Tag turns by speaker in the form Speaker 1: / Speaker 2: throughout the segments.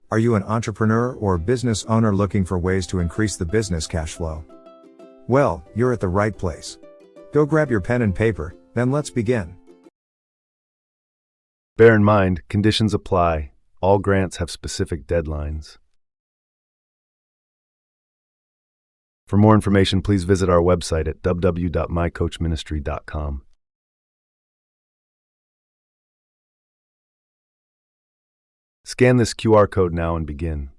Speaker 1: Are you an entrepreneur or business owner looking for ways to increase the business cash flow? Well, you're at the right place. Go grab your pen and paper, then let's begin.
Speaker 2: Bear in mind, conditions apply. All grants have specific deadlines. For more information, please visit our website at www.mycoachministry.com. Scan this QR code now and begin.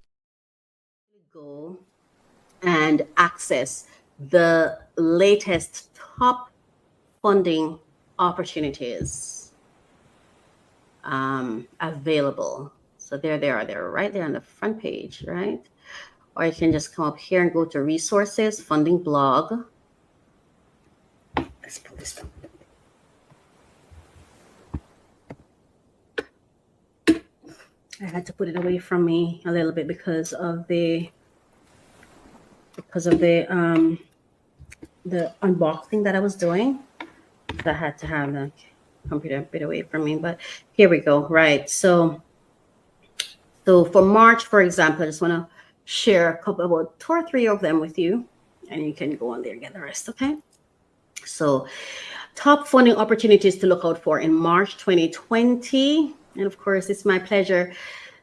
Speaker 3: Go and access the latest top funding opportunities available. So there they are. They're right there on the front page, right? Or you can just come up here and go to resources, funding blog. Let's pull this down. I had to put it away from me a little bit because of the unboxing that I was doing. So I had to have the computer a bit away from me, but here we go. Right. So for March, for example, I just want to share about 2 or 3 of them with you, and you can go on there and get the rest. Okay. So top funding opportunities to look out for in March 2020. And of course, it's my pleasure.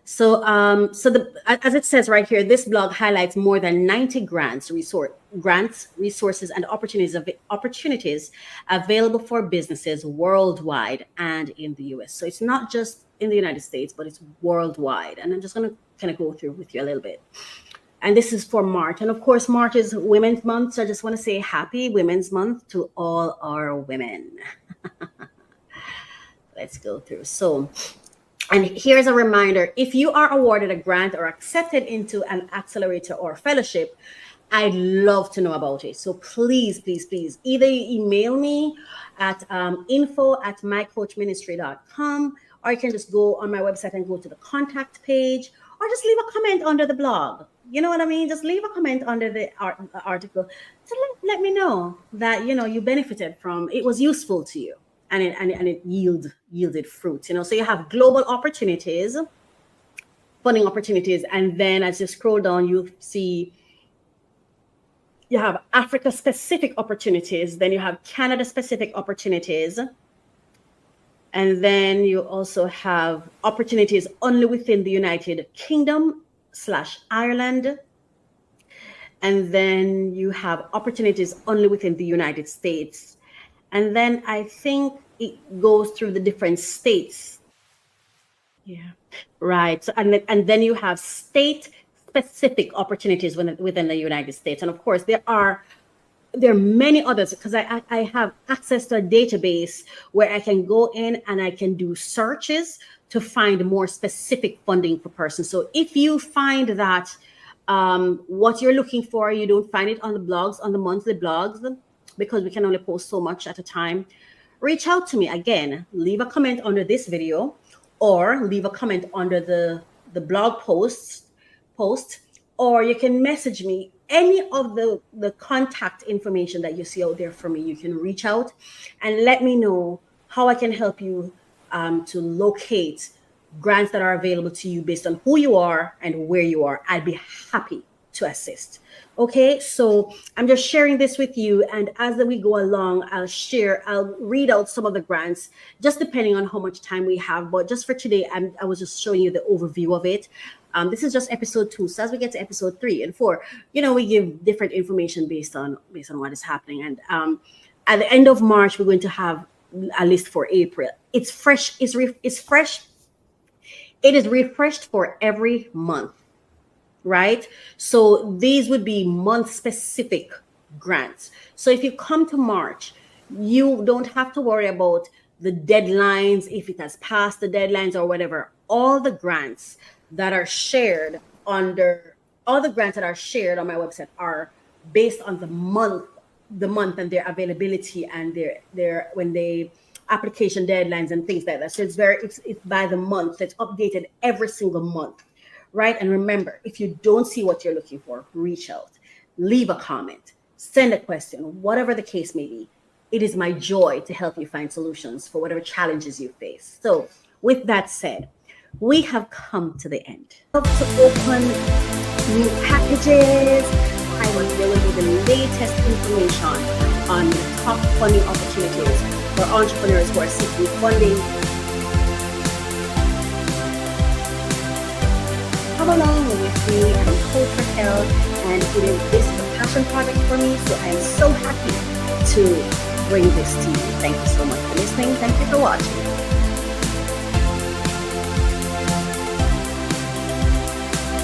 Speaker 3: So, as it says right here, this blog highlights more than 90 grants, resources, and opportunities available for businesses worldwide and in the U.S. So it's not just in the United States, but it's worldwide. And I'm just going to kind of go through with you a little bit. And this is for March. And of course, March is Women's Month. So I just want to say happy Women's Month to all our women. Let's go through. So, and here's a reminder, if you are awarded a grant or accepted into an accelerator or fellowship, I'd love to know about it. So please, either you email me at info@mycoachministry.com, or you can just go on my website and go to the contact page, or just leave a comment under the blog. You know what I mean? Just leave a comment under the article to let me know that, you benefited from, it was useful to you. And it yielded fruit, So you have global opportunities, funding opportunities, and then as you scroll down, you see you have Africa-specific opportunities, then you have Canada-specific opportunities, and then you also have opportunities only within the United Kingdom/Ireland, and then you have opportunities only within the United States. And then I think it goes through the different states. Yeah, right. So, and then you have state-specific opportunities within the United States. And of course, there are many others, because I have access to a database where I can go in and I can do searches to find more specific funding for persons. So if you find that what you're looking for, you don't find it on the blogs, on the monthly blogs, because we can only post so much at a time, reach out to me. Again, leave a comment under this video, or leave a comment under the blog post, or you can message me. Any of the contact information that you see out there for me, you can reach out and let me know how I can help you to locate grants that are available to you based on who you are and where you are. I'd be happy to assist. Okay, so I'm just sharing this with you, and as we go along, I'll read out some of the grants, just depending on how much time we have. But just for today, I was just showing you the overview of it. This is just episode 2. So as we get to episode 3 and 4, we give different information based on what is happening. And at the end of March, we're going to have a list for April. It's fresh. It's fresh. It is refreshed for every month. Right? So these would be month-specific grants. So if you come to March, you don't have to worry about the deadlines, if it has passed the deadlines or whatever. All the grants that are shared on my website are based on the month and their availability and their when they application deadlines and things like that. So it's by the month. So it's updated every single month. Right? And remember, if you don't see what you're looking for, reach out, leave a comment, send a question, whatever the case may be. It is my joy to help you find solutions for whatever challenges you face. So with that said, we have come to the end. To open new packages, I will give you the latest information on the top funding opportunities for entrepreneurs who are seeking funding. Come along with me and Coach Raquel, and it is this a passion project for me, so I am so happy to bring this to you. Thank you so much for listening. Thank you for watching.